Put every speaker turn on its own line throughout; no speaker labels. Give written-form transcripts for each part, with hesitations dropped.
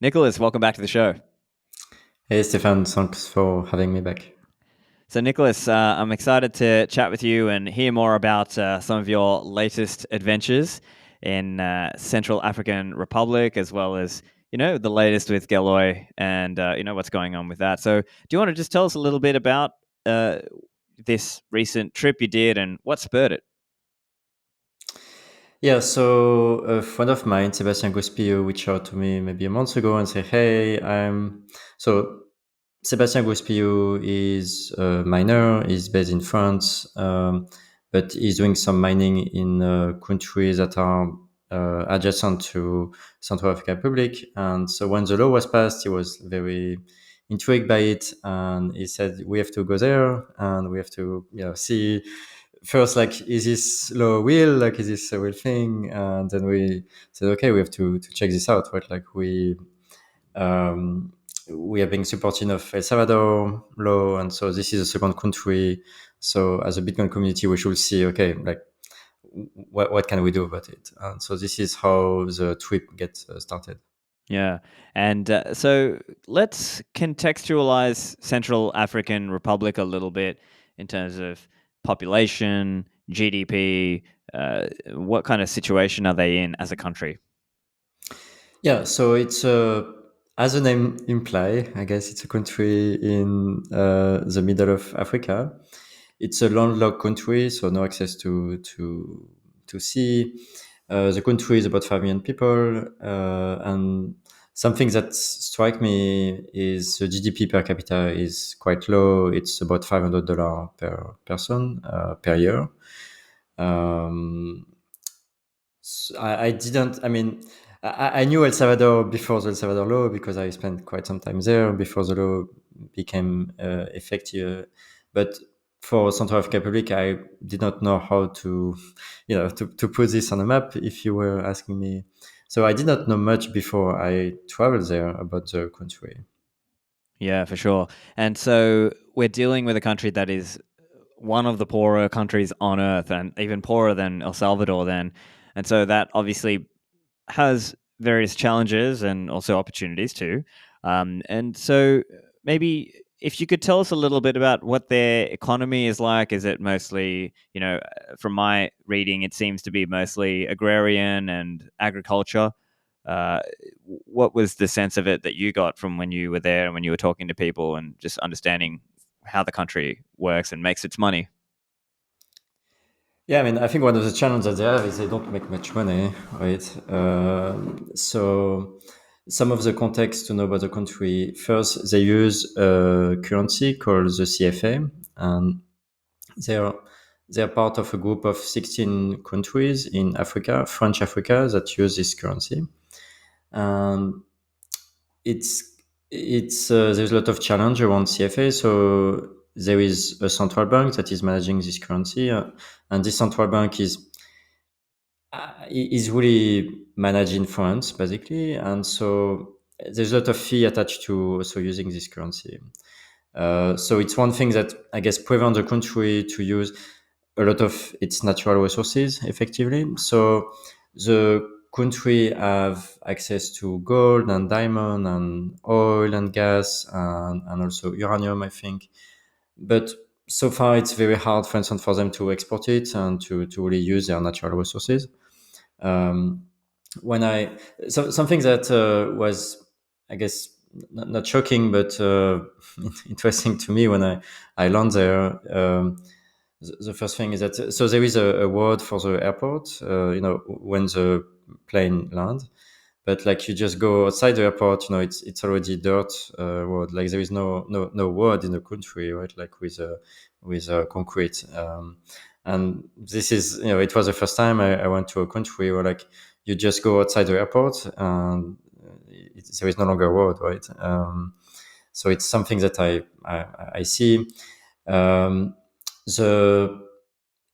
Nicholas, welcome back to the show.
Hey Stefan, thanks for having me back.
So, Nicholas, I'm excited to chat with you and hear more about some of your latest adventures in Central African Republic, as well as the latest with Galoy and what's going on with that. So, do you want to just tell us a little bit about uh, this recent trip you did and what spurred it?
Yeah, so a friend of mine, Sebastian Guspio, reached out to me maybe a month ago and said, "Hey, so Sebastian Guspio is a miner. He's based in France, but he's doing some mining in countries that are adjacent to Central African Republic. And so when the law was passed, he was very intrigued by it, and he said, "We have to go there, and we have to, see." First, like, is this law real? Like, is this a real thing? And then we said, okay, we have to check this out, right? Like, um, we are being supporting of El Salvador law, and so this is a second country. So as a Bitcoin community, we should see, okay, like, what can we do about it? And so this is how the trip gets started.
Yeah. And so let's contextualize Central African Republic a little bit in terms of population, GDP. What kind of situation are they in as a country?
Yeah, so it's as the name imply, I guess it's a country in the middle of Africa. It's a landlocked country, so no access to sea. The country is about 5 million people, and something that strike me is the GDP per capita is quite low. It's about $500 per person per year. Um, I didn't. I mean, I knew El Salvador before the El Salvador law because I spent quite some time there before the law became effective. But for Central African Republic, I did not know how to, to put this on a map. If you were asking me, so I did not know much before I traveled there about the country.
Yeah, for sure. And so we're dealing with a country that is one of the poorer countries on earth and even poorer than El Salvador then. And so that obviously has various challenges and also opportunities too. And so maybe if you could tell us a little bit about what their economy is like. Is it mostly, from my reading, it seems to be mostly agrarian and agriculture. Uh, what was the sense of it that you got from when you were there and when you were talking to people and just understanding how the country works and makes its money?
Yeah, I mean, I think one of the challenges that they have is they don't make much money, right? So some of the context to know about the country. First, they use a currency called the CFA, and they're they're part of a group of 16 countries in Africa, French Africa, that use this currency. And it's there's a lot of challenge around CFA. So there is a central bank that is managing this currency, and this central bank is really managed in France, basically, and so there's a lot of fee attached to also using this currency. So it's one thing that I guess prevents the country to use a lot of its natural resources effectively. So the country have access to gold and diamond and oil and gas and also uranium, I think. But so far, it's very hard, for instance, for them to export it and to really use their natural resources. Um, when I something that was, I guess, not shocking but interesting to me when I land there. The first thing is that so there is a word for the airport. When the plane lands, but like you just go outside the airport, it's already dirt road. Like there is no wood in the country, right? Like with concrete. And this is, it was the first time I went to a country where like you just go outside the airport and there is no longer a road, right? So it's something that I see. Um, the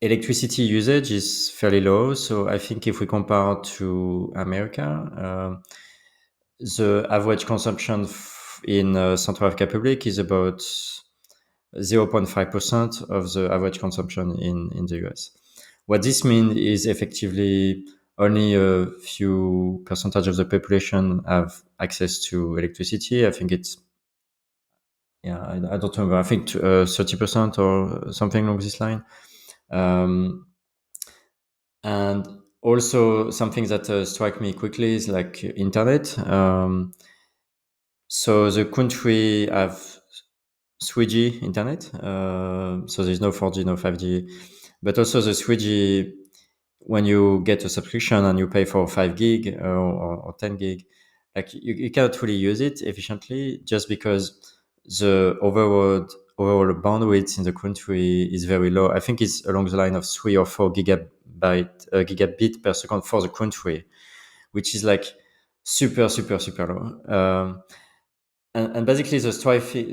electricity usage is fairly low. So I think if we compare to America, the average consumption in Central African Republic is about 0.5% of the average consumption in the US. What this means is effectively only a few percentage of the population have access to electricity. I think it's, yeah, I don't remember. I think 30% or something along this line. Um, and also something that strike me quickly is like internet. So the country have 3G internet. So there's no 4G, no 5G, but also the 3G, when you get a subscription and you pay for 5 gig or 10 gig, like you cannot really use it efficiently just because the overall bandwidth in the country is very low. I think it's along the line of 3 or 4 gigabit per second for the country, which is like super low. And basically, the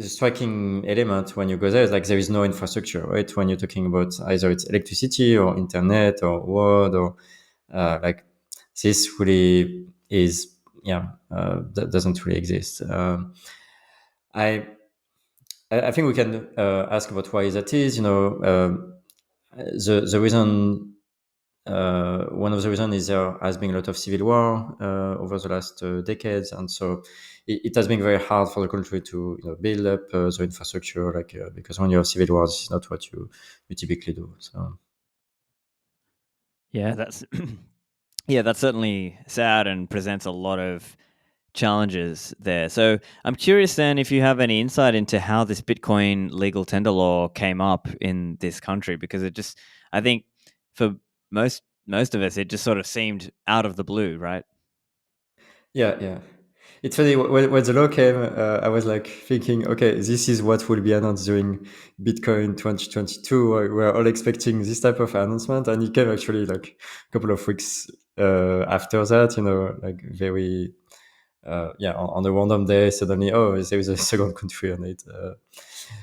striking element when you go there is like there is no infrastructure, right? When you're talking about either it's electricity or internet or wood or like this really is, yeah, that doesn't really exist. I I think we can ask about why that is. The reason, one of the reasons is there has been a lot of civil war over the last decades, and so it has been very hard for the country to build up the infrastructure, like because when you have civil wars, it's not what you typically do. So
Yeah, that's yeah, that's certainly sad and presents a lot of challenges there. So I'm curious then if you have any insight into how this Bitcoin legal tender law came up in this country, because it just, I think for most of us, it just sort of seemed out of the blue, right?
yeah. It's funny when the law came, I was like thinking, okay, this is what will be announced during Bitcoin 2022. We're all expecting this type of announcement, and it came actually like a couple of weeks after that. Like very, yeah, on a random day, suddenly, oh, there is a second country on it.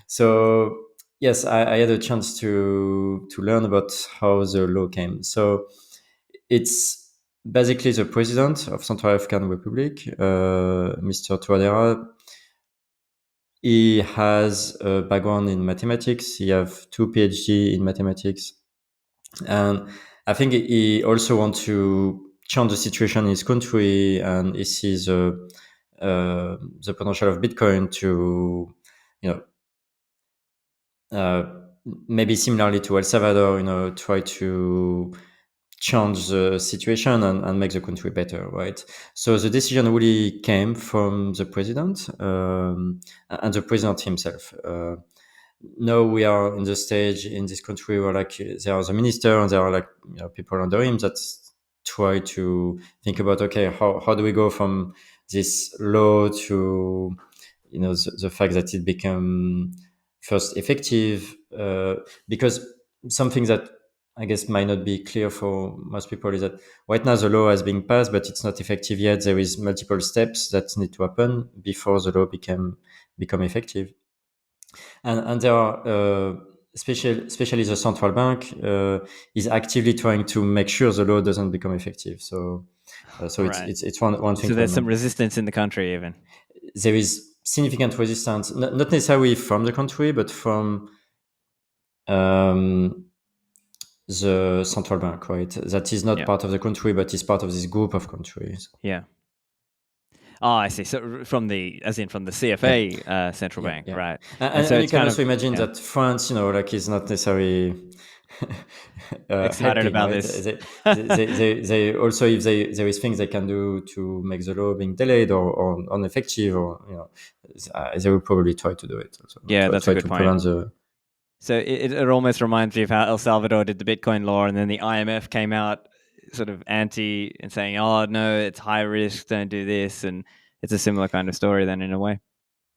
So yes, I had a chance to learn about how the law came. So it's basically the president of Central African Republic, Mr. Touadera. He has a background in mathematics. He have two PhD in mathematics, and I think he also wants to change the situation in his country, and he sees the potential of Bitcoin to, you know, uh, maybe similarly to El Salvador, try to change the situation and make the country better, right? So the decision really came from the president and the president himself. Now we are in the stage in this country where like there are the minister and there are like people under him that try to think about, okay, how do we go from this law to the fact that it become first effective, because something that I guess might not be clear for most people is that right now the law has been passed, but it's not effective yet. There is multiple steps that need to happen before the law become effective, and there are especially the central bank is actively trying to make sure the law doesn't become effective. So it's
Right.
it's it's one thing
So
to
there's some
remember.
resistance in the country, even.
There is significant resistance, not necessarily from the country, but from um, the central bank, right? That is not
Yeah.
part of the country, but is part of this group of countries.
Yeah. Oh, I see. So from the
Yeah,
CFA central
yeah,
bank,
yeah.
right? And
And,
so
and you
it's
can
kind of,
also imagine
yeah,
that France, like, is not necessarily
excited
helping,
about
right?
this.
They also, if there is things they can do to make the law being delayed or ineffective, or they will probably try to do it. Also,
Yeah, that's a
try
good
to
point.
prevent the.
So it almost reminds me of how El Salvador did the Bitcoin law, and then the IMF came out sort of anti and saying, "Oh no, it's high risk, don't do this," and it's a similar kind of story then in a way.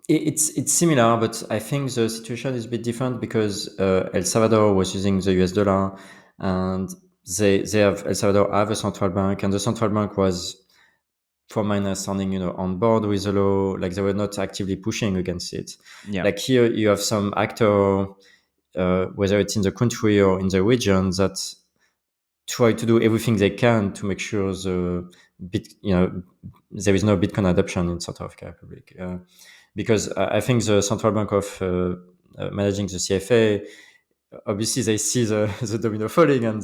It's similar, but I think the situation is a bit different because El Salvador was using the US dollar, and they have El Salvador have a central bank, and the central bank was, from my understanding, on board with the law. Like they were not actively pushing against it.
Yeah,
Like here, you have some actor, whether it's in the country or in the region, that try to do everything they can to make sure there is no Bitcoin adoption in South Africa Republic. Because I think the central bank of managing the CFA, obviously they see the, the domino falling, and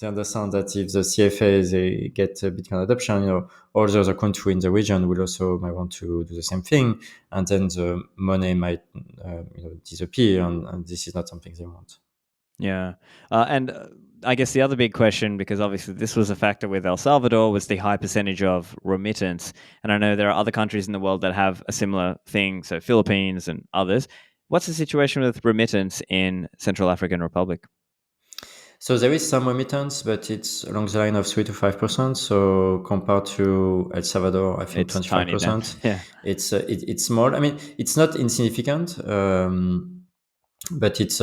they understand that if the CFA they get Bitcoin adoption, all the other countries in the region will also might want to do the same thing, and then the money might disappear, and this is not something they want.
Yeah. And I guess the other big question, because obviously this was a factor with El Salvador, was the high percentage of remittance. And I know there are other countries in the world that have a similar thing, so Philippines and others. What's the situation with remittance in Central African Republic?
So there is some remittance, but it's along the line of 3 to 5%. So compared to El Salvador, I think
It's
twenty five
tiny then.
percent.
Yeah.
It's small. I mean, it's not insignificant, but it's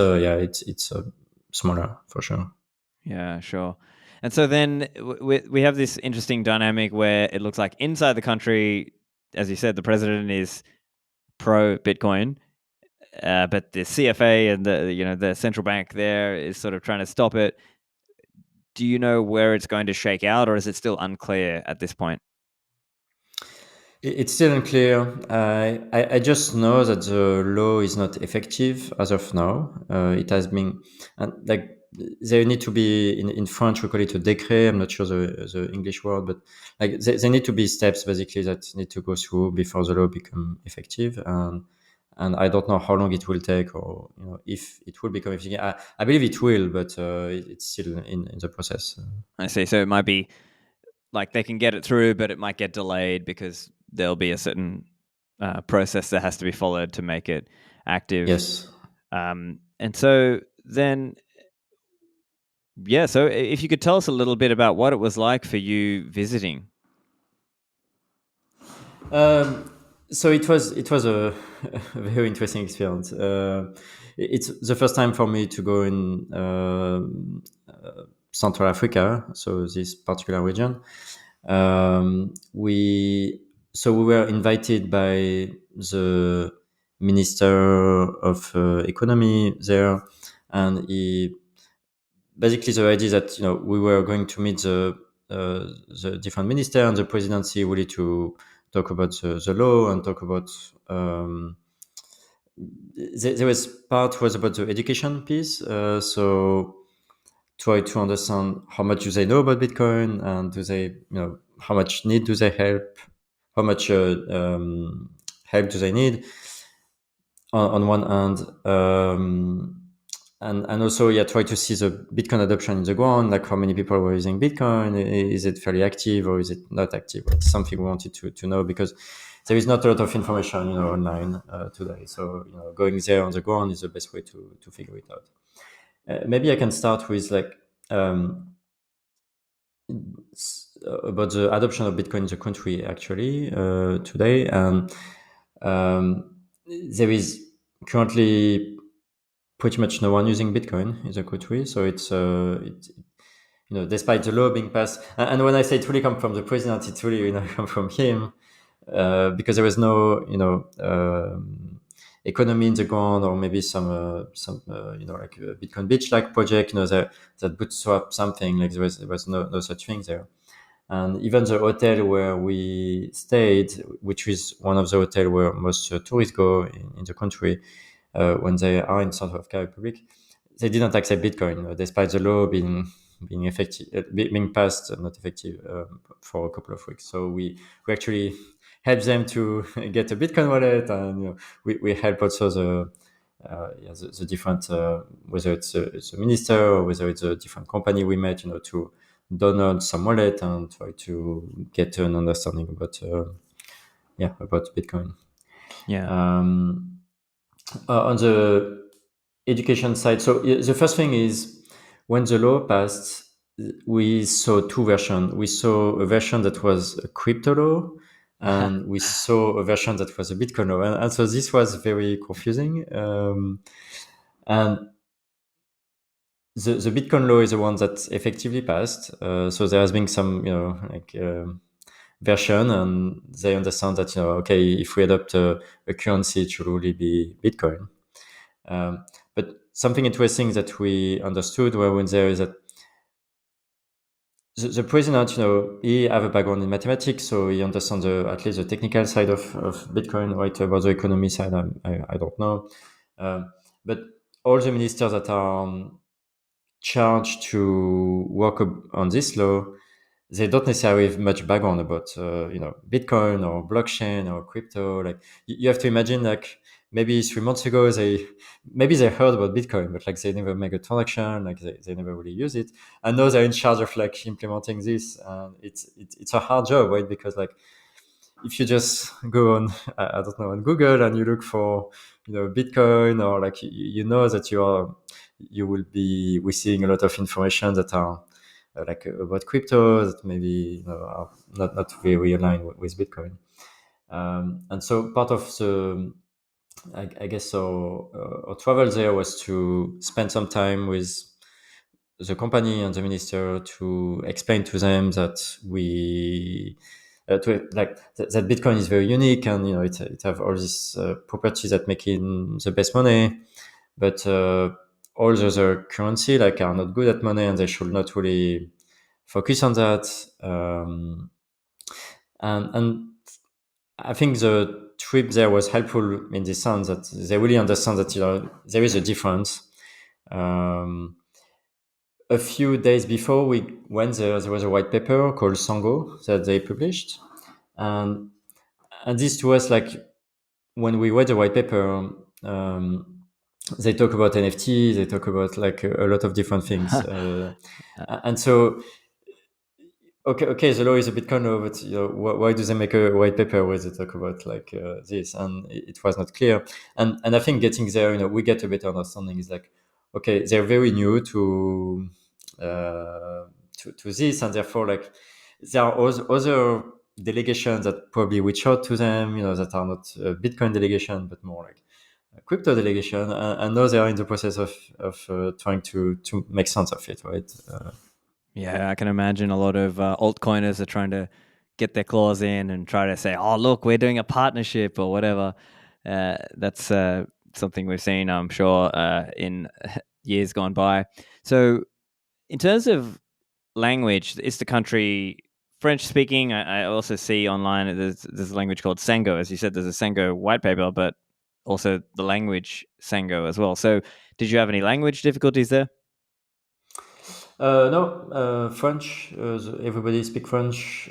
smaller for sure.
Yeah, sure. And so then we have this interesting dynamic where it looks like inside the country, as you said, the president is pro Bitcoin, but the CFA and the central bank there is sort of trying to stop it. Do you know where it's going to shake out, or is it still unclear at this point?
It's still unclear. I just know that the law is not effective as of now. It has been, and like there need to be in French we call it a décret. I'm not sure the English word, but like there need to be steps basically that need to go through before the law become effective. And I don't know how long it will take, or if it will become effective. I believe it will, but it's still in the process.
I see. So it might be like they can get it through, but it might get delayed because there'll be a certain process that has to be followed to make it active.
Yes.
And so then, yeah. So if you could tell us a little bit about what it was like for you visiting.
So it was a, a very interesting experience. It's the first time for me to go in Central Africa, so this particular region. We were invited by the Minister of Economy there, and he basically the idea that we were going to meet the different minister and the presidency really to talk about the law and talk about there was part was about the education piece, so try to understand how much do they know about Bitcoin, and do they how much need do they help, how much help do they need on one hand, and also try to see the Bitcoin adoption in the ground, like how many people were using Bitcoin, is it fairly active or is it not active? It's something we wanted to know, because there is not a lot of information online today, so going there on the ground is the best way to figure it out. Maybe I can start with like about the adoption of Bitcoin in the country actually today, and there is currently pretty much no one using Bitcoin in the country. So despite the law being passed, and when I say it really come from the president, it's really come from him, because there was no economy in the ground, or maybe some like a Bitcoin Beach like project that bootstrap something, like there was no such thing there. And even the hotel where we stayed, which is one of the hotels where most tourists go in the country when they are in South Africa Republic, they didn't accept Bitcoin, despite the law being effective, being passed, not effective, for a couple of weeks. So we actually helped them to get a Bitcoin wallet, and we help also the different, whether it's a minister or whether it's a different company we met, to download some wallet and try to get an understanding about Bitcoin.
Yeah.
On the education side, so the first thing is, when the law passed, we saw two versions. We saw a version that was a crypto law, and we saw a version that was a Bitcoin law, and so this was very confusing. And the Bitcoin law is the one that effectively passed. So there has been some, version, and they understand that okay, if we adopt a currency, it should really be Bitcoin. But something interesting that we understood when there is that the president, he have a background in mathematics, so he understands at least the technical side of Bitcoin. Right, about the economy side, I don't know. But all the ministers that are charged to work on this law, they don't necessarily have much background about Bitcoin or blockchain or crypto. Like you have to imagine, like maybe 3 months ago they heard about Bitcoin, but like they never make a transaction, like they never really use it, and now they're in charge of like implementing this, and it's a hard job, right? Because like if you just go on I don't know, on Google, and you look for Bitcoin, or like you know that you will be receiving a lot of information that are like about crypto that maybe are not very aligned with Bitcoin. And so part of the I guess so our travel there was to spend some time with the company and the minister to explain to them that that Bitcoin is very unique, and it have all these properties that make it the best money, but all the other currency like are not good at money, and they should not really focus on that. And I think the trip there was helpful in the sense that they really understand that there is a difference. Um, a few days before we went there was a white paper called Sango that they published, and this to us, like when we read the white paper, they talk about NFT, they talk about like a lot of different things, and so okay, the law is a Bitcoin law, but why do they make a white paper where they talk about like this? And it was not clear. And I think getting there, we get a better understanding. Is like, okay, they're very new to this, and therefore like there are other delegations that probably reach out to them, that are not a Bitcoin delegation, but more like a crypto delegation, and now they are in the process of trying to make sense of it, right?
Yeah, I can imagine a lot of altcoiners are trying to get their claws in and try to say, "Oh, look, we're doing a partnership or whatever." That's something we've seen, I'm sure, in years gone by. So, in terms of language, is the country French speaking? I also see online there's a language called Sango. As you said, there's a Sango white paper, but also the language Sango as well. So, did you have any language difficulties there?
No, French. Everybody speak French.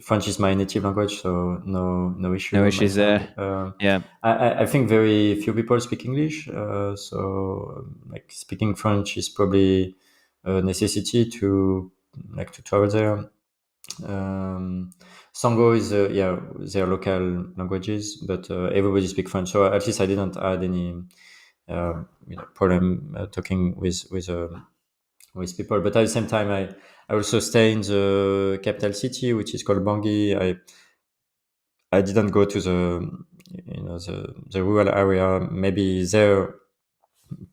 French is my native language, so no issue
No
on my
issues
side.
there. Yeah.
I think very few people speak English, so like speaking French is probably a necessity to travel there. Sango is their local languages, but everybody speak French. So at least I didn't add any problem talking with people. But at the same time, I also stay in the capital city, which is called Bangui. I didn't go to the rural area. Maybe there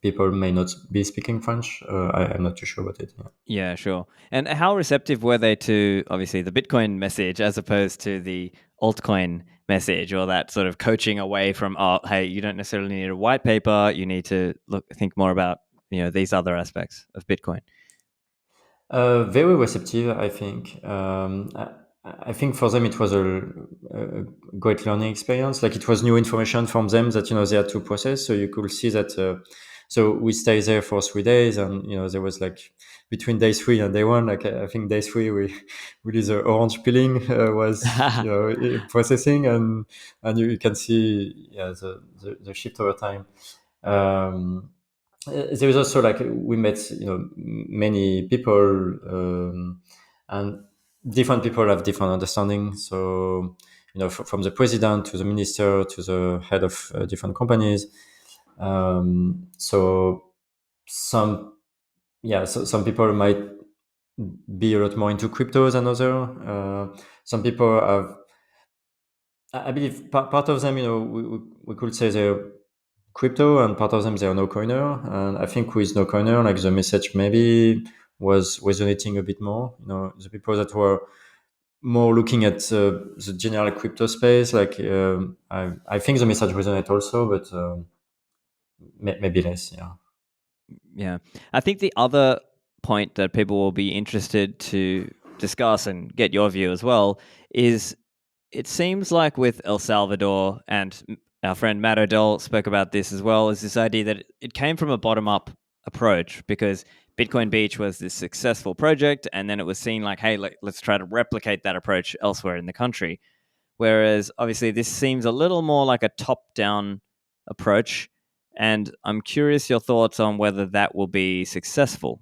people may not be speaking French. I'm not too sure about it. Yeah.
Yeah, sure. And how receptive were they to obviously the Bitcoin message as opposed to the altcoin message, or that sort of coaching away from, oh, hey, you don't necessarily need a white paper, you need to think more about these other aspects of Bitcoin.
Very receptive, I think. I think for them it was a great learning experience. Like it was new information from them that they had to process. So you could see that. So we stayed there for 3 days, and there was like between day three and day one. Like I think day three we really the orange peeling was processing, and you can see the shift over time. Um, there is also like we met many people, and different people have different understanding. So from the president to the minister to the head of different companies. So some some people might be a lot more into crypto than other. Some people have, I believe part of them, we could say they're crypto, and part of them they are no coiner. And I think with no coiner, like the message maybe was resonating a bit more. The people that were more looking at the general crypto space, like I think the message resonate also, but maybe less. Yeah.
Yeah. I think the other point that people will be interested to discuss and get your view as well is it seems like with El Salvador, and our friend Matt Odell spoke about this as well, is this idea that it came from a bottom up approach, because Bitcoin Beach was this successful project, and then it was seen like, hey, let's try to replicate that approach elsewhere in the country. Whereas obviously this seems a little more like a top-down approach, and I'm curious your thoughts on whether that will be successful.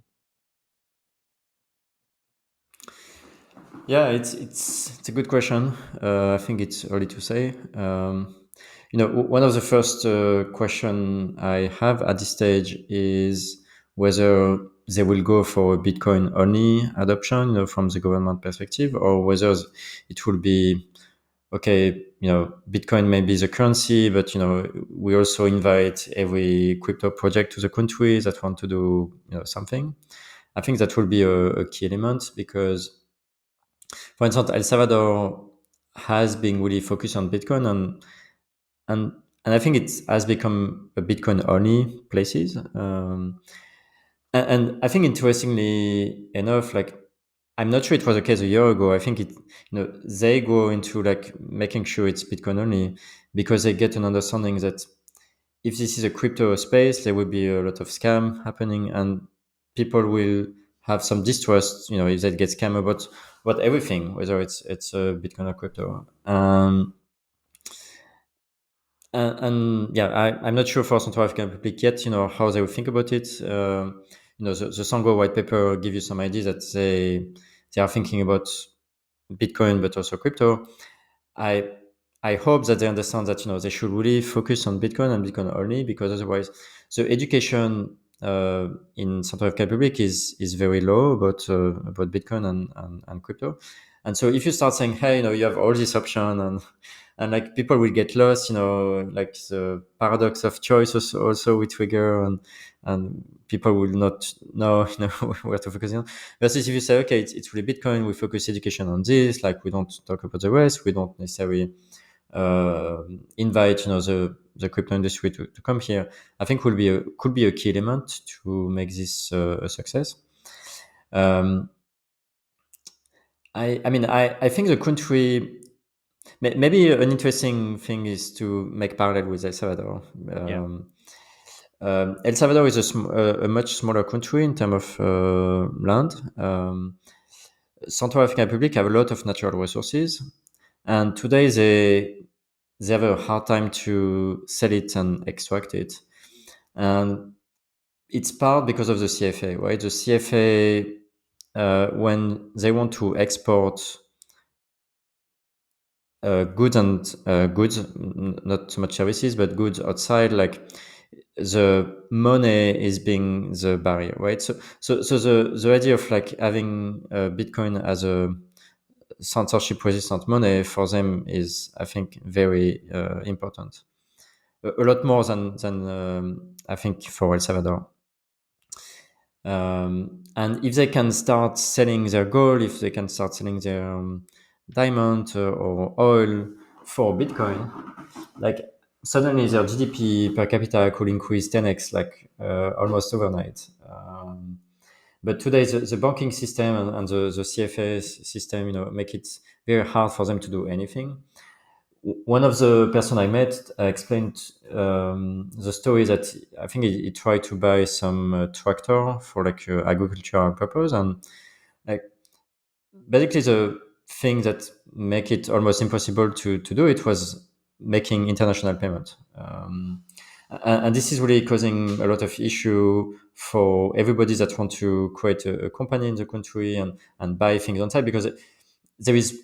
Yeah, it's a good question. I think it's early to say. One of the first question I have at this stage is whether they will go for a Bitcoin only adoption, from the government perspective, or whether it will be okay. Bitcoin may be the currency, but we also invite every crypto project to the country that want to do something. I think that will be a key element because, for instance, El Salvador has been really focused on Bitcoin, and and I think it has become a Bitcoin only places. And I think interestingly enough, like I'm not sure it was the case a year ago. I think they go into like making sure it's Bitcoin only because they get an understanding that if this is a crypto space, there will be a lot of scam happening, and people will have some distrust. If they get scam about everything, whether it's Bitcoin or crypto. And yeah, I'm not sure for Central African Republic yet. How they will think about it. The Sango white paper give you some ideas that they are thinking about Bitcoin, but also crypto. I I hope that they understand that they should really focus on Bitcoin and Bitcoin only, because otherwise, the education in Central African Republic is very low about Bitcoin and crypto. And so if you start saying, hey, you have all this option, and like people will get lost, like the paradox of choice also will trigger, and people will not know where to focus on. Versus if you say, okay, it's really Bitcoin, we focus education on this, like we don't talk about the rest, we don't necessarily invite the crypto industry to come here. I think could be a key element to make this a success. I think the country, maybe an interesting thing is to make parallel with El Salvador.
Yeah.
El Salvador is a much smaller country in terms of land. Central African Republic have a lot of natural resources, and today they have a hard time to sell it and extract it. And it's part because of the CFA, right? The CFA, when they want to export not so much services, but goods outside, like the money is being the barrier, right? So the idea of like having Bitcoin as a censorship resistant money for them is, I think, very important. A lot more than I think for El Salvador. And if they can start selling their gold, if they can start selling their diamond or oil for Bitcoin, like suddenly their GDP per capita could increase 10x, like almost overnight. But today the banking system and the CFA system, make it very hard for them to do anything. One of the person I met explained the story that I think he tried to buy some tractor for like agricultural purpose, and like basically the thing that make it almost impossible to do it was making international payment. And this is really causing a lot of issue for everybody that want to create a company in the country and buy things on site, because there is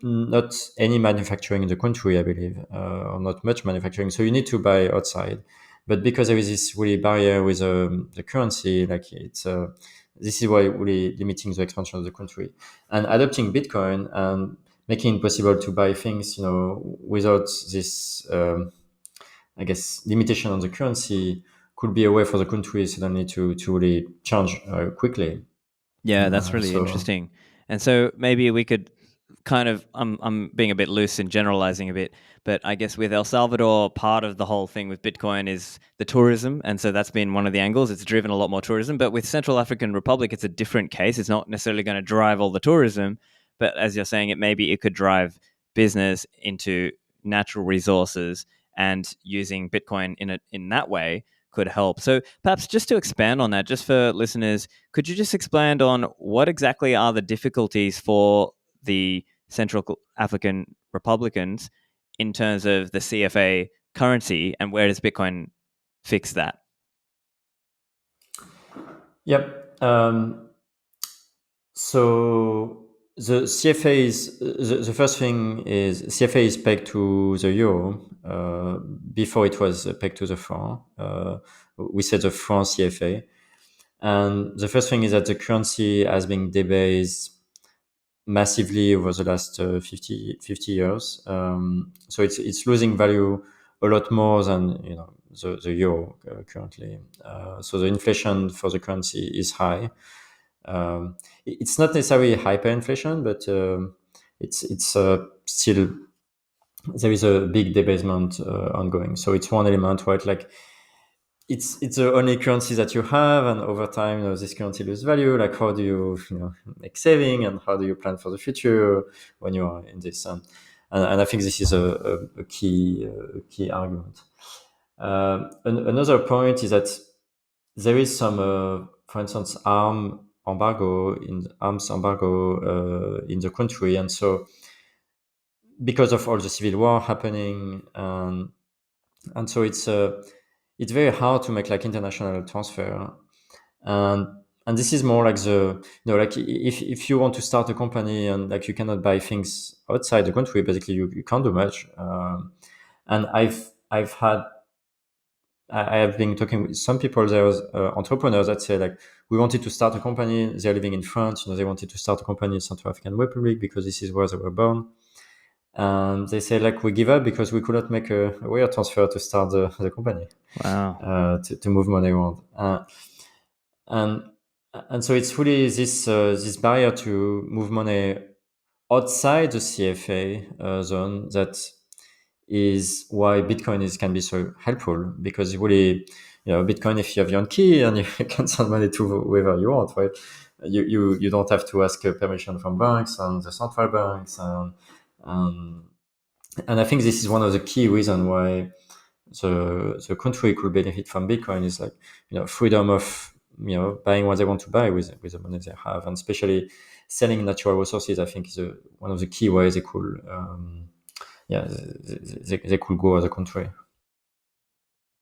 not any manufacturing in the country, I believe, or not much manufacturing. So you need to buy outside. But because there is this really barrier with the currency, like this is why really limiting the expansion of the country. And adopting Bitcoin and making it possible to buy things, without this, I guess, limitation on the currency could be a way for the country suddenly to really change quickly.
Yeah, that's really
So
interesting. And so maybe we could kind of, I'm being a bit loose and generalizing a bit, but I guess with El Salvador, part of the whole thing with Bitcoin is the tourism, and so that's been one of the angles. It's driven a lot more tourism. But with Central African Republic, it's a different case. It's not necessarily going to drive all the tourism, but as you're saying, it could drive business into natural resources, and using Bitcoin in that way could help. So perhaps just to expand on that, just for listeners, could you just expand on what exactly are the difficulties for the Central African Republicans in terms of the CFA currency, and where does Bitcoin fix that?
Yep. So the CFA is the first thing is CFA is pegged to the euro. Before it was pegged to the franc. We said the franc CFA, and the first thing is that the currency has been debased massively over the last 50 years. So it's losing value a lot more than the euro currently. So the inflation for the currency is high. It's not necessarily hyperinflation, but it's still there is a big debasement ongoing. So it's one element, right? Like it's the only currency that you have, and over time, this currency loses value. Like how do you make saving, and how do you plan for the future when you are in this? And I think this is a key argument. Another point is that there is some, for instance, arms embargo in the country, and so because of all the civil war happening, and so it's very hard to make like international transfer, and this is more like like if you want to start a company and like you cannot buy things outside the country, basically you can't do much. And I've had I have been talking with some people. There was entrepreneurs that say like, we wanted to start a company. They're living in France. They wanted to start a company in Central African Republic because this is where they were born. And they say like, we give up because we could not make a wire transfer to start the company.
Wow.
To move money around. And so it's really this barrier to move money outside the CFA zone that is why Bitcoin can be so helpful, because really, Bitcoin, if you have your own key and you can send money to whoever you want, right? You don't have to ask permission from banks and the central banks, and I think this is one of the key reasons why the country could benefit from Bitcoin is like freedom of buying what they want to buy with the money they have, and especially selling natural resources. I think is one of the key ways they could they could grow as a country.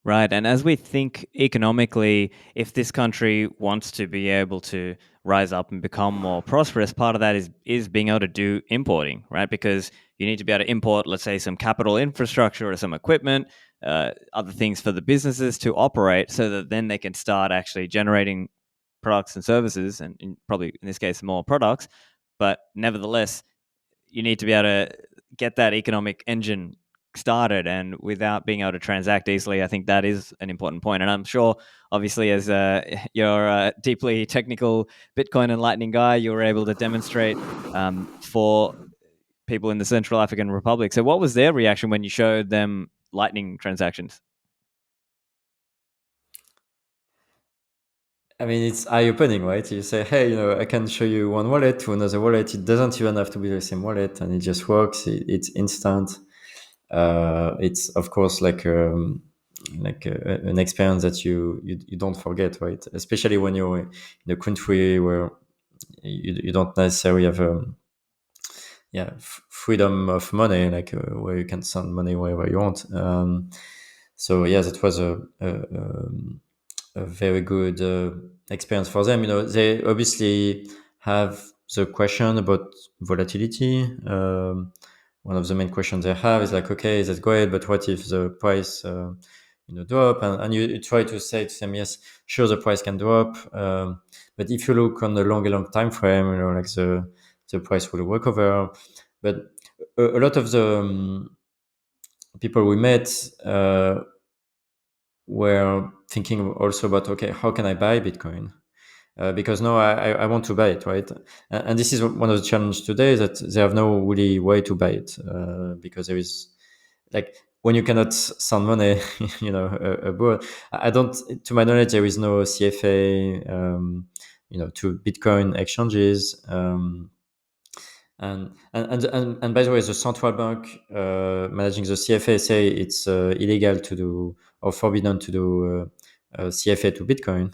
Right. And as we think economically, if this country wants to be able to rise up and become more prosperous, part of that is being able to do importing, right? Because you need to be able to import, let's say, some capital infrastructure or some equipment, other things for the businesses to operate, so that then they can start actually generating products and services, and probably in this case more products. But nevertheless, you need to be able to get that economic engine started, and without being able to transact easily, I think that is an important point. And I'm sure, obviously, as you're a deeply technical Bitcoin and Lightning guy, you were able to demonstrate for people in the Central African Republic. So what was their reaction when you showed them Lightning transactions?
I mean, it's eye-opening, right? You say, hey, I can show you one wallet to another wallet. It doesn't even have to be the same wallet, and it just works. It's instant. It's of course like an experience that you don't forget, right? Especially when you're in a country where you don't necessarily have freedom of money, like where you can send money wherever you want. So yeah, that was a very good experience for them. They obviously have the question about volatility. One of the main questions they have is like, okay, that's great, but what if the price drop? And you try to say to them, yes, sure, the price can drop, but if you look on the long time frame, like the price will recover. But a lot of the people we met were thinking also about, okay, how can I buy Bitcoin? Because no, I want to buy it, right? And this is one of the challenges today, that they have no really way to buy it, because there is like, when you cannot send money, abroad. I don't, to my knowledge, there is no CFA, to Bitcoin exchanges. And by the way, the central bank managing the CFA say it's illegal to do, or forbidden to do CFA to Bitcoin.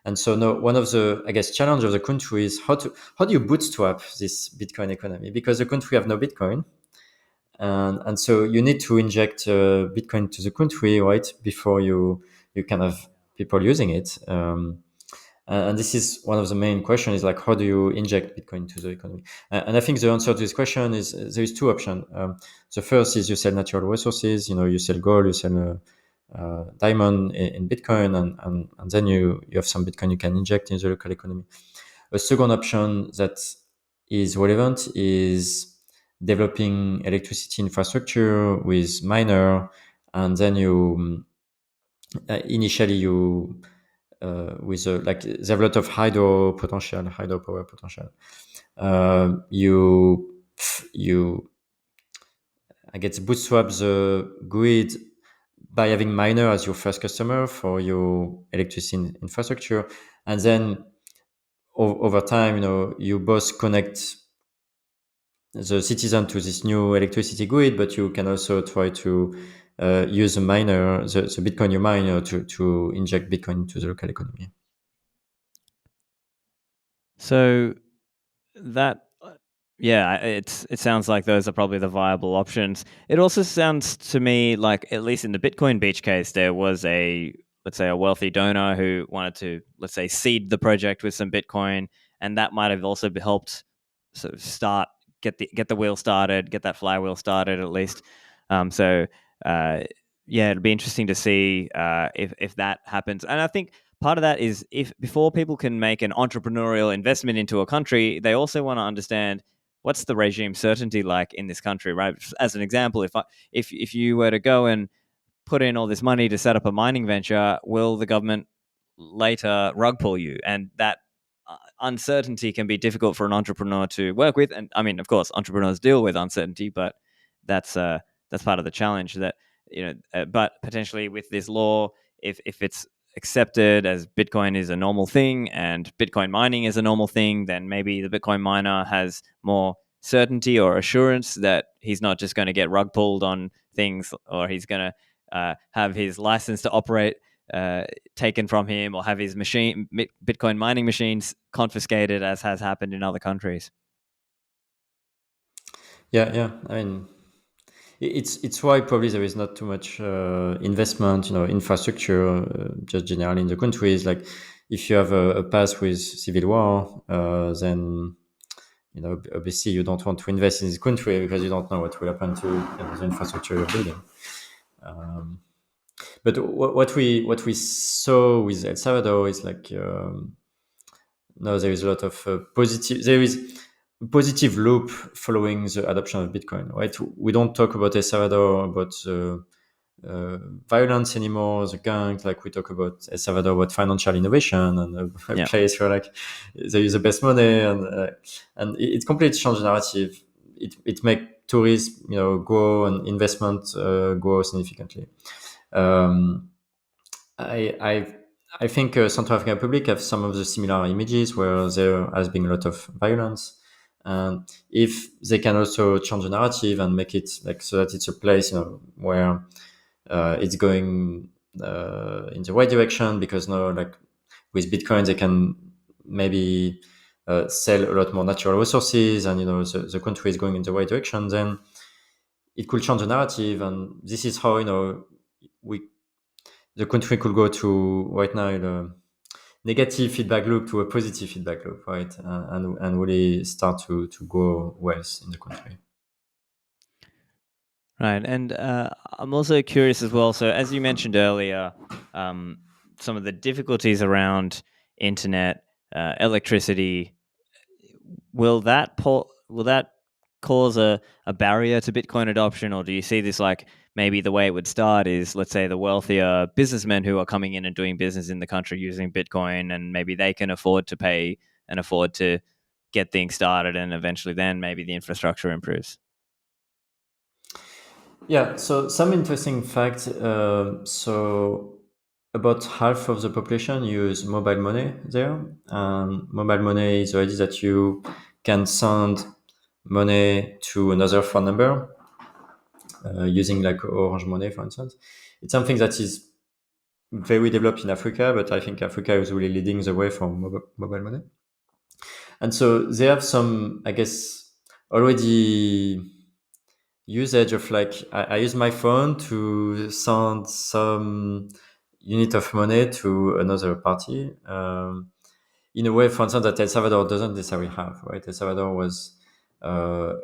And so now one of the, I guess, challenge of the country is how do you bootstrap this Bitcoin economy? Because the country have no Bitcoin. And so you need to inject Bitcoin to the country, right? Before you can have people using it. And this is one of the main questions: is like, how do you inject Bitcoin to the economy? And I think the answer to this question is there is two options. The first is you sell natural resources. You sell gold, you sell diamond in Bitcoin, and then you have some Bitcoin you can inject in the local economy. A second option that is relevant is developing electricity infrastructure with miner, and then you initially you with like they have a lot of hydropower potential. You I guess bootstrap the grid by having miner as your first customer for your electricity infrastructure, and then over time, you both connect the citizen to this new electricity grid, but you can also try to use the miner, the Bitcoin you mine, to inject Bitcoin into the local economy.
So that yeah, it sounds like those are probably the viable options. It also sounds to me like, at least in the Bitcoin Beach case, there was let's say a wealthy donor who wanted to, let's say, seed the project with some Bitcoin, and that might have also helped sort of get the wheel started, get that flywheel started at least. So yeah, it'd be interesting to see if that happens. And I think part of that is, if before people can make an entrepreneurial investment into a country, they also want to understand what's the regime certainty like in this country, right? As an example, if you were to go and put in all this money to set up a mining venture, will the government later rug pull you? And that uncertainty can be difficult for an entrepreneur to work with. And I mean, of course, entrepreneurs deal with uncertainty, but that's part of the challenge. That but potentially with this law, if it's accepted as Bitcoin is a normal thing and Bitcoin mining is a normal thing, then maybe the Bitcoin miner has more certainty or assurance that he's not just going to get rug pulled on things, or he's going to have his license to operate taken from him, or have his Bitcoin mining machines confiscated, as has happened in other countries.
Yeah. I mean, it's why probably there is not too much investment, infrastructure, just generally in the countries. Like, if you have a path with civil war, then obviously you don't want to invest in this country because you don't know what will happen to the infrastructure you're building. But what we saw with El Salvador is like, no, there is a lot of positive. There is a positive loop following the adoption of Bitcoin. Right? We don't talk about El Salvador about violence anymore, the gangs. Like, we talk about El Salvador about financial innovation and a place where like they use the best money, and it completely changed the narrative. It make tourists go, and investment grow significantly. Um, I I think Central African Republic have some of the similar images where there has been a lot of violence, and if they can also change the narrative and make it like so that it's a place where it's going in the right direction, because now, like, with Bitcoin they can maybe sell a lot more natural resources, and the country is going in the right direction, then it could change the narrative. And this is how we the country could go to right now the negative feedback loop to a positive feedback loop, right? And really start to grow wealth in the country.
Right, and I'm also curious as well. So, as you mentioned earlier, some of the difficulties around internet, electricity, will that cause a barrier to Bitcoin adoption, or do you see this like maybe the way it would start is, let's say, the wealthier businessmen who are coming in and doing business in the country using Bitcoin, and maybe they can afford to pay and afford to get things started, and eventually then maybe the infrastructure improves?
Yeah, so some interesting facts. So about half of the population use mobile money there. Mobile money is the idea that you can send money to another phone number using like Orange Money, for instance. It's something that is very developed in Africa, but I think Africa is really leading the way for mobile money. And so they have some, I guess, already usage of like I use my phone to send some unit of money to another party. In a way, for instance, that El Salvador doesn't necessarily have, right? El Salvador was uh,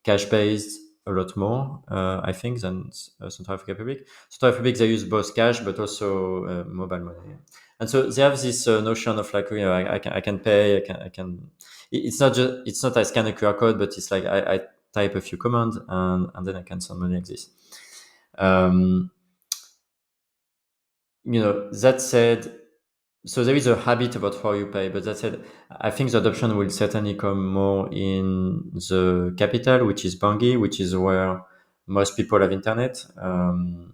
cash based a lot more, I think, than Central African Republic. Central Africa, they use both cash but also mobile money. And so they have this notion of like, I can pay, I can. It's not just, it's not I scan a QR code, but it's like I type a few commands and then I can send money like this. Um, that said, so there is a habit about how you pay, but that said, I think the adoption will certainly come more in the capital, which is Bangui, which is where most people have internet. And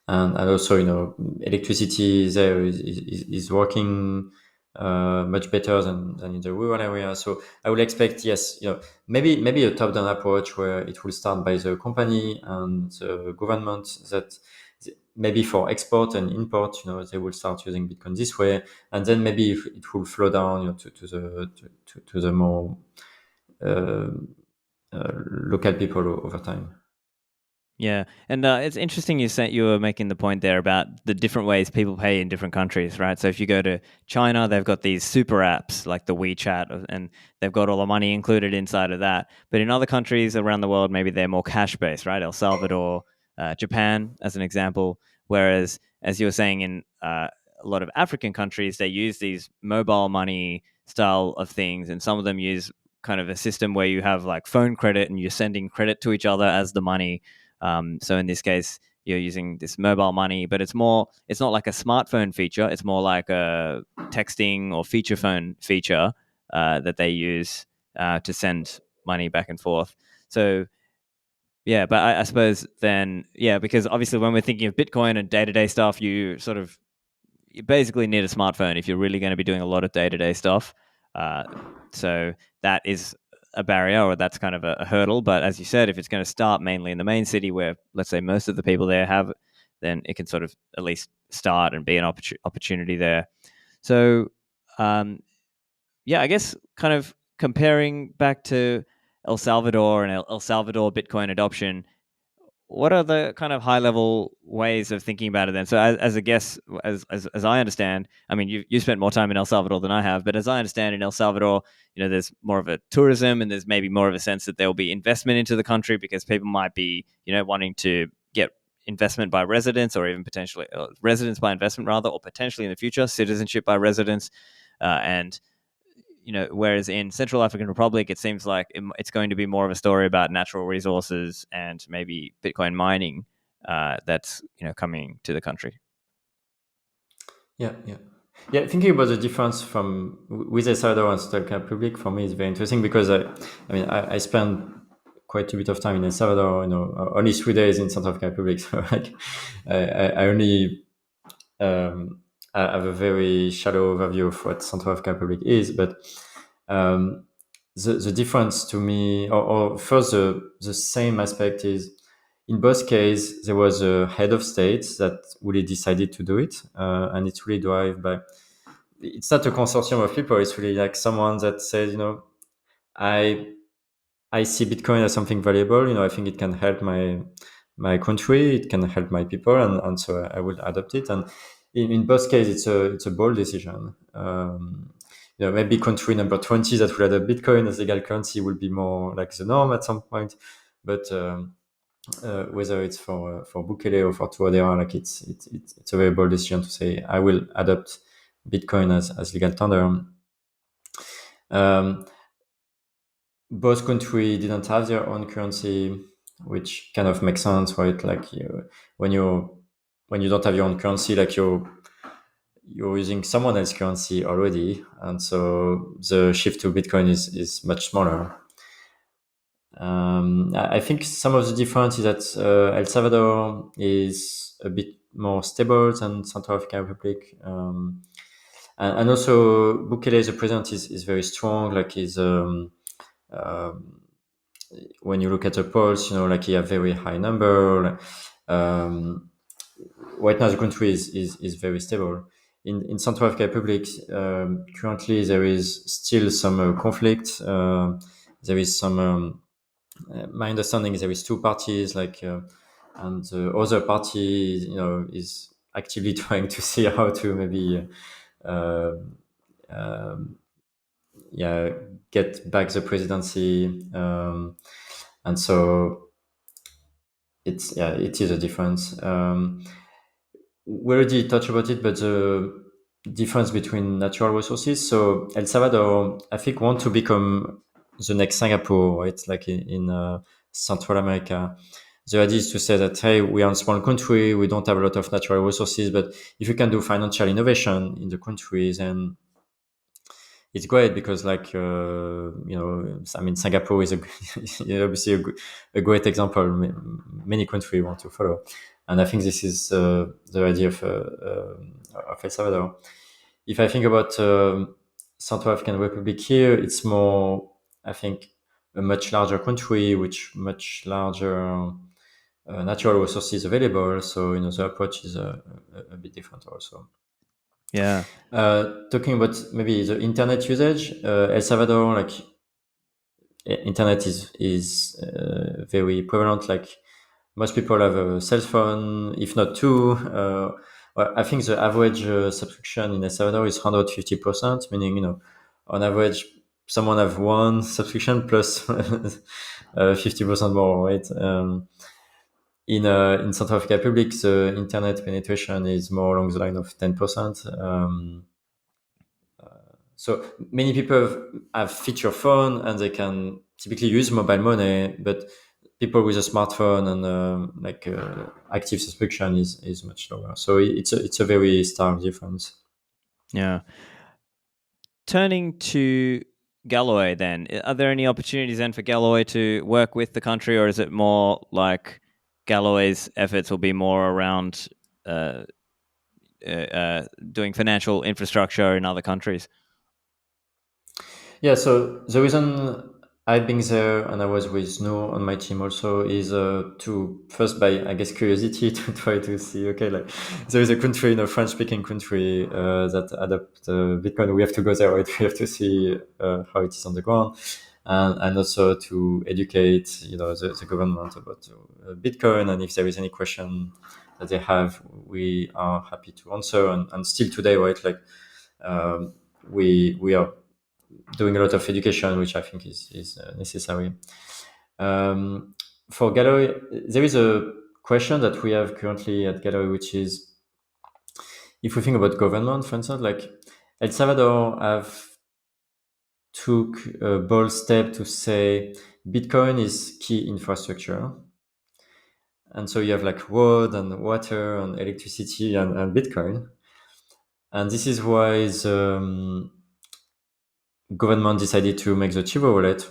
also, electricity there is working much better than in the rural area. So I would expect, yes, maybe a top-down approach where it will start by the company and the government that maybe for export and import, they will start using Bitcoin this way, and then maybe it will flow down, to the more uh, local people over time.
Yeah, and it's interesting you said you were making the point there about the different ways people pay in different countries, right? So if you go to China, they've got these super apps like the WeChat, and they've got all the money included inside of that. But in other countries around the world, maybe they're more cash based, right? El Salvador, Japan, as an example. Whereas, as you were saying, in a lot of African countries, they use these mobile money style of things, and some of them use kind of a system where you have like phone credit and you're sending credit to each other as the money. So in this case, you're using this mobile money, but it's not like a smartphone feature. It's more like a texting or feature phone feature that they use to send money back and forth. So yeah, but I suppose then, yeah, because obviously when we're thinking of Bitcoin and day to day stuff, you basically need a smartphone if you're really going to be doing a lot of day to day stuff. Uh, so that is a barrier, or that's kind of a hurdle. But as you said, if it's going to start mainly in the main city where, let's say, most of the people there have, then it can sort of at least start and be an opportunity there. So, um, yeah, I guess kind of comparing back to El Salvador and El Salvador Bitcoin adoption, what are the kind of high level ways of thinking about it then? So as a guess, as I understand, I mean, you spent more time in El Salvador than I have, but as I understand, in El Salvador, there's more of a tourism, and there's maybe more of a sense that there will be investment into the country because people might be, wanting to get investment by residents, or even potentially residents by investment rather, or potentially in the future citizenship by residents, and whereas in Central African Republic, it seems like it's going to be more of a story about natural resources and maybe Bitcoin mining that's coming to the country.
Yeah, yeah. Yeah, thinking about the difference from with El Salvador and Central Republic for me is very interesting because I spent quite a bit of time in El Salvador. Only 3 days in Central African Republic, so like I only I have a very shallow overview of what Central African Republic is. But um, the difference to me, or first the same aspect is in both cases, there was a head of state that really decided to do it, and it's really driven by. It's not a consortium of people. It's really like someone that says, I I see Bitcoin as something valuable. I think it can help my country. It can help my people, and so I will adopt it. And in both cases, it's a bold decision. Maybe country number 20 that will adopt Bitcoin as legal currency will be more like the norm at some point, but. Whether it's for Bukele or for Touadera, like it's a very bold decision to say I will adopt Bitcoin as legal tender. Um, Both countries didn't have their own currency, which kind of makes sense, right? Like when you don't have your own currency, like you're using someone else's currency already, and so the shift to Bitcoin is much smaller. I think some of the difference is that El Salvador is a bit more stable than Central African Republic, and also Bukele, the president, is very strong. Like um, when you look at the polls, like he have very high number. Um, right now the country is very stable. In Central African Republic, currently there is still some conflict. There is some. My understanding is there is two parties, and the other party, is actively trying to see how to maybe, uh, um, yeah, get back the presidency, and so it is a difference. We already touched about it, but the difference between natural resources. So El Salvador, I think, want to become the next Singapore, right? Like in Central America. The idea is to say that, hey, we are a small country, we don't have a lot of natural resources, but if you can do financial innovation in the country, then it's great because, I mean, Singapore is obviously a great example. Many countries want to follow, and I think this is the idea of El Salvador. If I think about Central African Republic here, it's more, I think, a much larger country, which much larger natural resources available. So the approach is a bit different also.
Yeah.
Talking about maybe the internet usage, El Salvador, like internet is very prevalent. Like most people have a cell phone, if not two. Well, I think the average subscription in El Salvador is 150%, meaning on average someone have one subscription plus 50% more, right? In Central African Republic, the internet penetration is more along the line of 10%. So many people have feature phone and they can typically use mobile money, but people with a smartphone and active subscription is much lower. So it's a very stark difference.
Yeah. Turning to Galoy, then, are there any opportunities then for Galoy to work with the country, or is it more like Galoy's efforts will be more around uh, doing financial infrastructure in other countries?
Yeah, so the reason I've been there and I was with Noor on my team also is to first, by I guess curiosity, to try to see, okay, like there is a country, French speaking country that adopt Bitcoin. We have to go there, right? We have to see how it is on the ground, and also to educate the government about Bitcoin, and if there is any question that they have, we are happy to answer. And still today, right, like we are doing a lot of education, which I think is necessary. For Galoy, there is a question that we have currently at Galoy, which is if we think about government, for instance, like El Salvador have took a bold step to say Bitcoin is key infrastructure. And so you have like road and water and electricity and Bitcoin. And this is why the government decided to make the Chivo wallet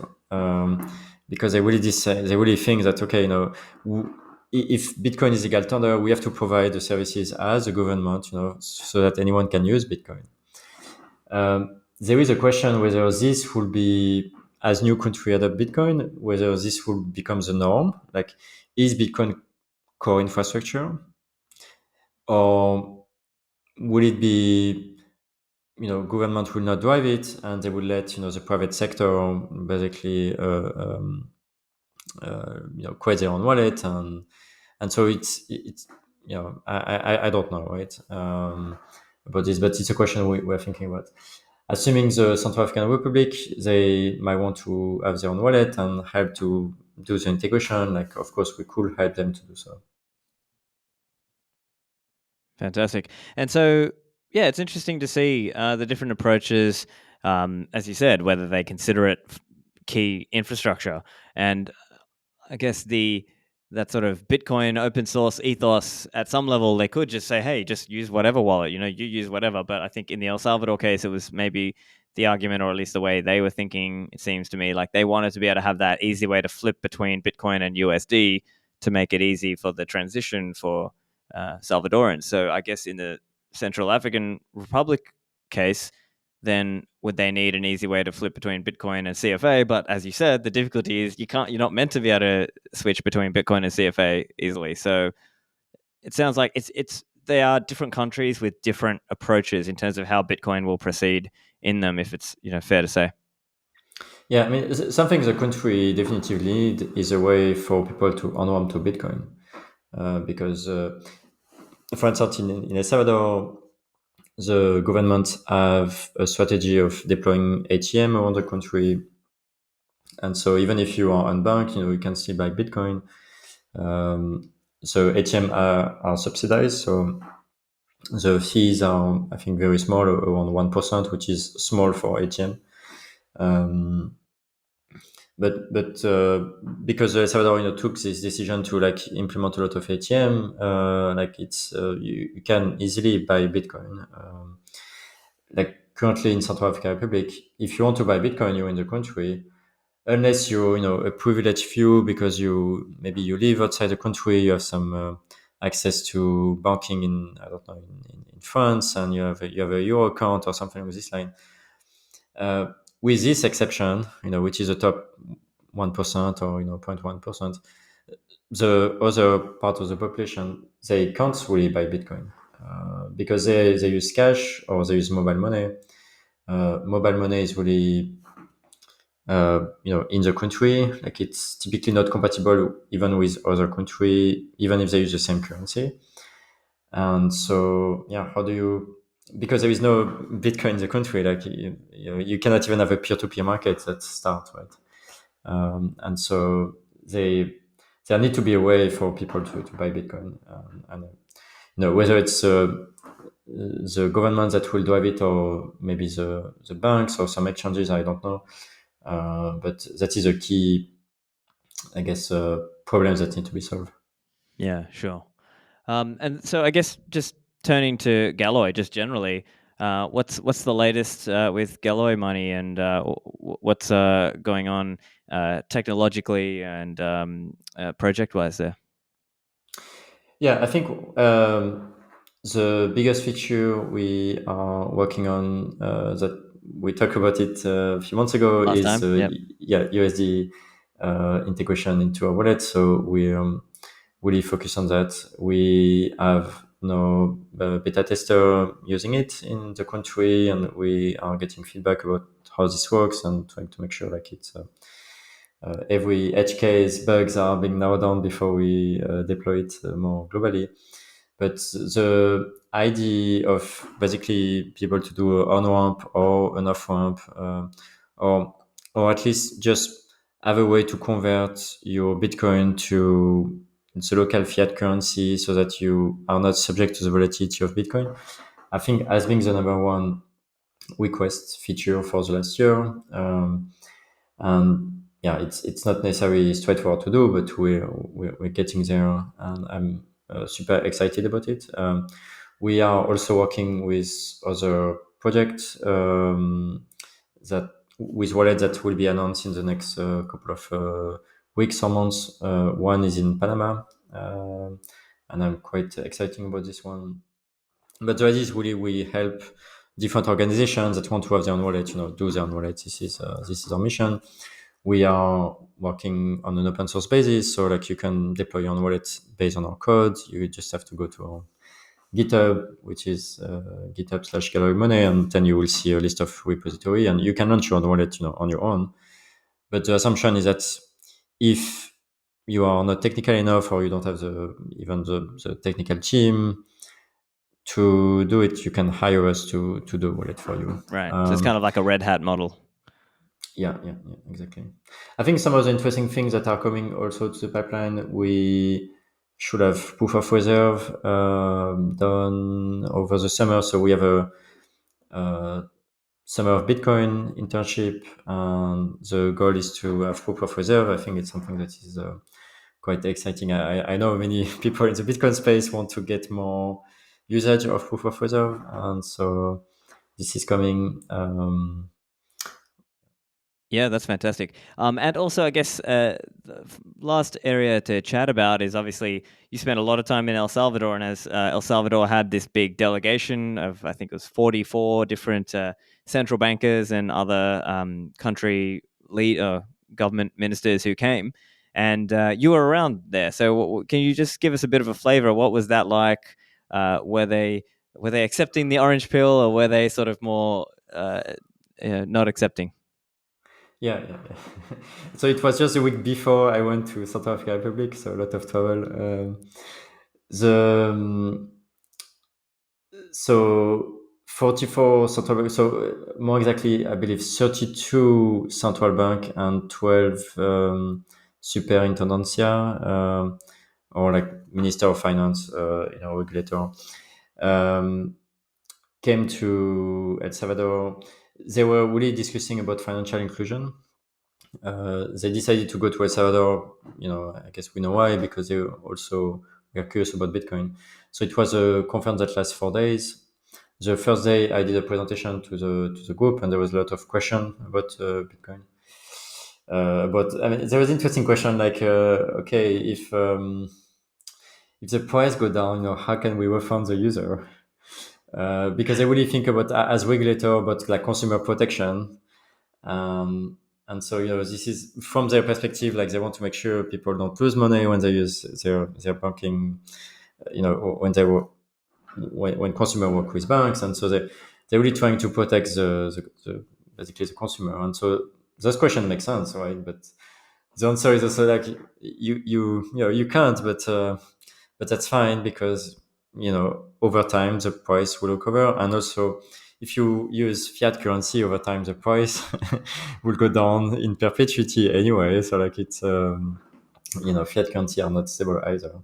because they really think that, okay, if Bitcoin is legal tender, we have to provide the services as a government, so that anyone can use Bitcoin. There is a question whether this will be, as new country adopt Bitcoin, whether this will become the norm. Like, is Bitcoin core infrastructure, or will it be, government will not drive it and they will let the private sector basically create their own wallet, and so it's I don't know, right, about this, but it's a question we're thinking about. Assuming the Central African Republic, they might want to have their own wallet and help to do the integration. Like, of course, we could help them to do so.
Fantastic. And so, yeah, it's interesting to see the different approaches, as you said, whether they consider it key infrastructure. And I guess that sort of Bitcoin open source ethos, at some level, they could just say, hey, just use whatever wallet, you use whatever. But I think in the El Salvador case, it was maybe the argument, or at least the way they were thinking, it seems to me, like they wanted to be able to have that easy way to flip between Bitcoin and USD to make it easy for the transition for Salvadorans. So I guess in the Central African Republic case, then would they need an easy way to flip between Bitcoin and CFA? But as you said, the difficulty is you're not meant to be able to switch between Bitcoin and CFA easily. So it sounds like they are different countries with different approaches in terms of how Bitcoin will proceed in them. If it's fair to say.
Yeah, I mean, something the country definitely need is a way for people to on-ramp to Bitcoin. Because, for instance, in El Salvador, the government have a strategy of deploying ATM around the country. And so even if you are unbanked, you can still buy Bitcoin. So ATM are subsidized. So the fees are, I think, very small, around 1%, which is small for ATM. But because El Salvador took this decision to implement a lot of ATM, it's you can easily buy Bitcoin. Currently in Central African Republic, if you want to buy Bitcoin, you're in the country, unless you're a privileged few because maybe you live outside the country, you have some access to banking in, I don't know, in France, and you have a Euro account or something with this line. With this exception, which is the top 1% or 0.1%, the other part of the population, they can't really buy Bitcoin because they use cash or they use mobile money. Mobile money is really in the country, it's typically not compatible even with other country, even if they use the same currency. And so, yeah, how do you? Because there is no Bitcoin in the country, you cannot even have a peer-to-peer market that start, right? And so there need to be a way for people to buy Bitcoin, and whether it's the government that will drive it or maybe the banks or some exchanges, I don't know. But that is a key, I guess, problems that need to be solved.
Yeah, sure. And so I guess just turning to Galoy, just generally, what's the latest with Galoy Money, and what's going on technologically and project wise there?
Yeah, I think the biggest feature we are working on that we talked about it a few months ago
Last
is
time, yep.
USD integration into our wallet. So we really focus on that. We have no beta tester using it in the country, and we are getting feedback about how this works and trying to make sure it's every edge case bugs are being narrowed down before we deploy it more globally. But the idea of basically be able to do an on-ramp or an off-ramp, or at least just have a way to convert your Bitcoin to the local fiat currency so that you are not subject to the volatility of Bitcoin, I think has been the number one request feature for the last year. And yeah, it's not necessarily straightforward to do, but we're getting there, and I'm super excited about it. We are also working with other projects that with wallet that will be announced in the next couple of weeks or months. One is in Panama, and I'm quite excited about this one. But the idea is really we help different organizations that want to have their own wallet, do their own wallet. This is our mission. We are working on an open source basis, so you can deploy your own wallet based on our code. You just have to go to our GitHub, which is GitHub/Galoy Money, and then you will see a list of repository, and you can launch your own wallet, on your own. But the assumption is that if you are not technical enough or you don't have even the technical team to do it, you can hire us to do the wallet for you.
Right. So it's kind of like a Red Hat model.
Yeah, exactly. I think some of the interesting things that are coming also to the pipeline, we should have proof of reserve done over the summer. So we have a summer of Bitcoin internship, and the goal is to have proof of reserve. I think it's something that is quite exciting. I know many people in the Bitcoin space want to get more usage of proof of reserve, and so this is coming.
Yeah, that's fantastic. And also, I guess the last area to chat about is obviously you spent a lot of time in El Salvador, and as El Salvador had this big delegation of, I think it was 44 different central bankers and other country government ministers who came. and you were around there. So can you just give us a bit of a flavor? What was that like? Were they accepting the orange pill, or were they sort of more not accepting?
Yeah. So it was just a week before I went to South Africa Republic, so a lot of travel. The So 44 central bank, so more exactly, I believe 32 central bank and 12 superintendencia, or like Minister of Finance, regulator, um, came to El Salvador. They were really discussing about financial inclusion. They decided to go to El Salvador. I guess we know why, because they also were curious about Bitcoin. So it was a conference that lasts 4 days. The first day, I did a presentation to the group, and there was a lot of question about Bitcoin. But I mean, there was interesting question like, okay, if the price go down, how can we refund the user? Because they really think about as regulator about like consumer protection. And so, this is from their perspective, like they want to make sure people don't lose money when they use their banking, or when consumer work with banks. And so they're really trying to protect the basically the consumer. And so this question makes sense, right? But the answer is also like you can't, but that's fine, because over time the price will recover. And also, if you use fiat currency over time, the price will go down in perpetuity anyway. So like it's fiat currency are not stable either.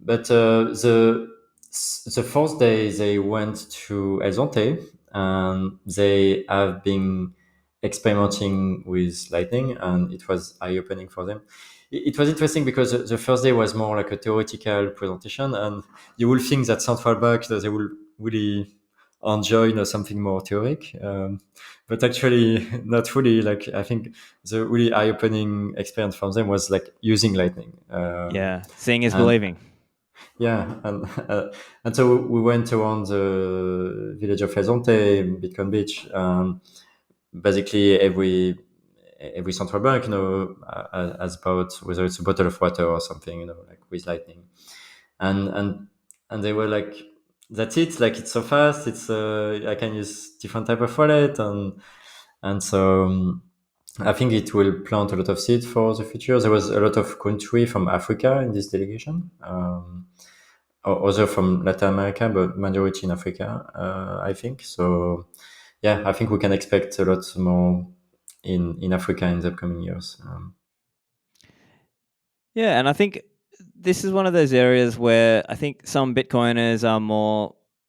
But the fourth day they went to El Zonte, and they have been experimenting with Lightning, and it was eye-opening for them. It was interesting because the first day was more like a theoretical presentation, and you will think that central bank that they will really enjoy something more theoric, but actually not really. Like, I think the really eye-opening experience from them was like using Lightning.
Yeah, seeing is
And
believing.
yeah, and so we went around the village of Lezonte, Bitcoin Beach. Basically, every central bank, has about, whether it's a bottle of water or something, like with Lightning, and and and they were like, "That's it! Like, it's so fast. It's I can use different type of wallet." And so. I think it will plant a lot of seeds for the future. There was a lot of country from Africa in this delegation. Other from Latin America, but majority in Africa, I think. So, yeah, I think we can expect a lot more in Africa in the upcoming years.
Yeah, and I think this is one of those areas where I think some Bitcoiners are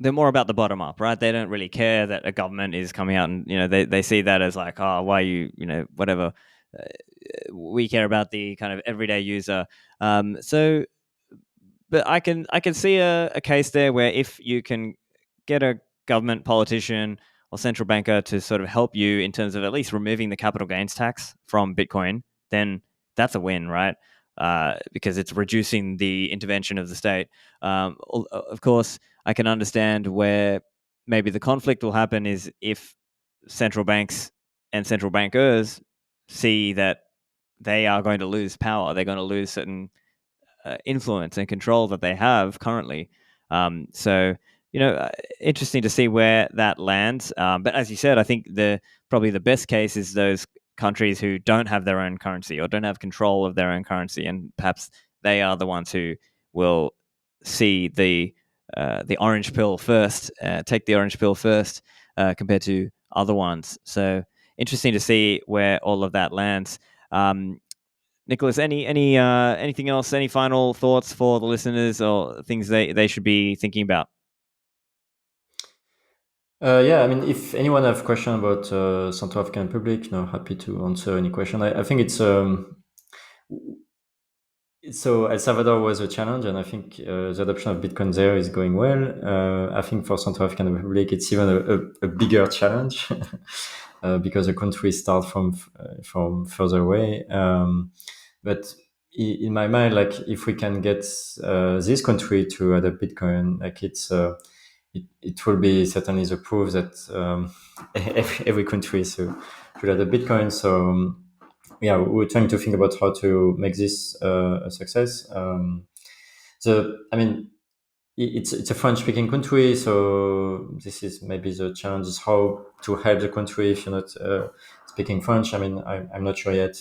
they're more about the bottom up, right? They don't really care that a government is coming out and, they see that as like, oh, why whatever. Uh, we care about the kind of everyday user. So but I can see a case there where if you can get a government politician or central banker to sort of help you in terms of at least removing the capital gains tax from Bitcoin, then that's a win, right? Because it's reducing the intervention of the state. Of course, I can understand where maybe the conflict will happen is if central banks and central bankers see that they are going to lose power, they're going to lose certain influence and control that they have currently. So you know, uh, interesting to see where that lands. But as you said, I think probably the best case is those countries who don't have their own currency or don't have control of their own currency, and perhaps they are the ones who will see the orange pill first, take the orange pill first, compared to other ones. So interesting to see where all of that lands. Um, Nicholas, anything else? Any final thoughts for the listeners or things they should be thinking about?
Yeah, I mean, if anyone have question about Central African Republic, happy to answer any question. I think it's so El Salvador was a challenge, and I think the adoption of Bitcoin there is going well. I think for Central African Republic, it's even a bigger challenge because the country starts from further away. But in my mind, like, if we can get this country to adopt Bitcoin, like it will be certainly the proof that every country should adopt Bitcoin. So. yeah, we're trying to think about how to make this a success. I mean, it's a French speaking country, so this is maybe the challenge is how to help the country if you're not speaking French. I mean, I'm not sure yet.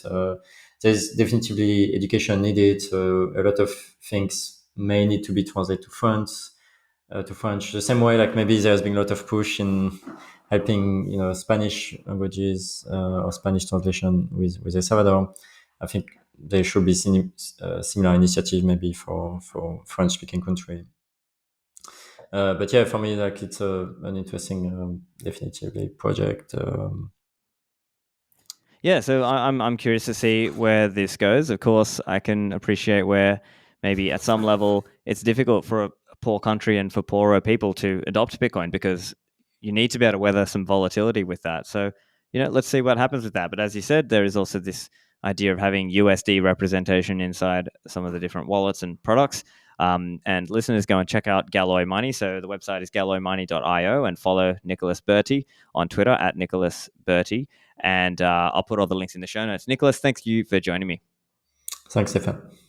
There's definitely education needed. So a lot of things may need to be translated to French. The same way, like maybe there's been a lot of push in helping, Spanish languages or Spanish translation with El Salvador. I think there should be similar initiative maybe for French speaking country. But yeah, for me, like it's an interesting, definitively project.
Yeah, so I'm curious to see where this goes. Of course, I can appreciate where maybe at some level it's difficult for a poor country and for poorer people to adopt Bitcoin because you need to be able to weather some volatility with that. So, let's see what happens with that. But as you said, there is also this idea of having USD representation inside some of the different wallets and products. And listeners, go and check out Galoy Money. So the website is galoymoney.io, and follow Nicolas Burtey on Twitter at Nicolas Burtey. And I'll put all the links in the show notes. Nicolas, thank you for joining me.
Thanks, Stephan.